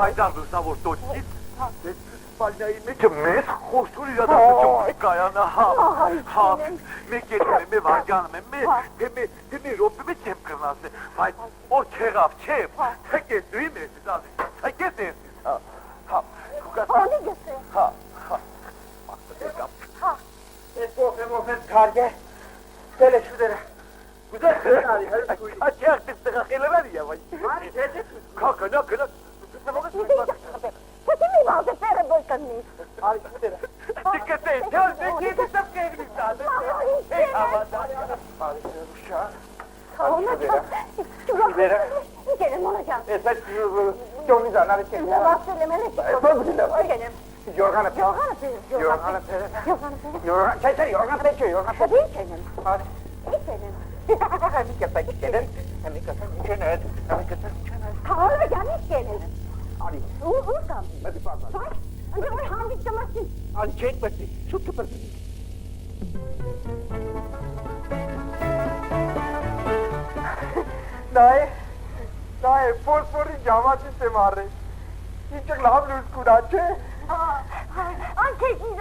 Պայդար լուսավոր տոչից, Սպալնայի մեջը մեզ խոշոր իրադարձություն կայանա, հա, մեկ երկրեմ է վարգանում եմ, թե մի ռոպի մեջ չեմ կրնասը, բայց որ չեղավ չեմ, թեկես դույի մերսիս ազի, թեկես ներսիս, հա, Հոնի գսե։ հա, մաղթը դեկավ, ես ով եմ կարգե, դել է շուդերը, Ա չեղտից տղախելերան եմ, կա, Ты не мал, ты перебой ко мне. Ты ты там кегли сады. Эй, авада. Руша. Gelin olacağım. Esas çok güzel hareket. Ne var söylemeli? Gelin. Yorgan öpüyor. Yorgan öpüyor. Yorgan öpüyor. Yorgan öpüyor. Yorgan, çay yorgan öpüyor. Yorgan öpüyor. Tabii gelin. Hadi. İyi gelin. Hadi yapayım gelin. Hem ikasın içine. Hem ikasın içine. Kahve gelmiş gelin. Hadi. Uğurdan. Hadi pardon. Bak. Önce o hangi çamaşır? Hadi çek bakayım. Şu kıpırsın. Nae, fosforin jamaati se मार रहे। ये चकलाव लूट कुड़ा छे। Anne, iyi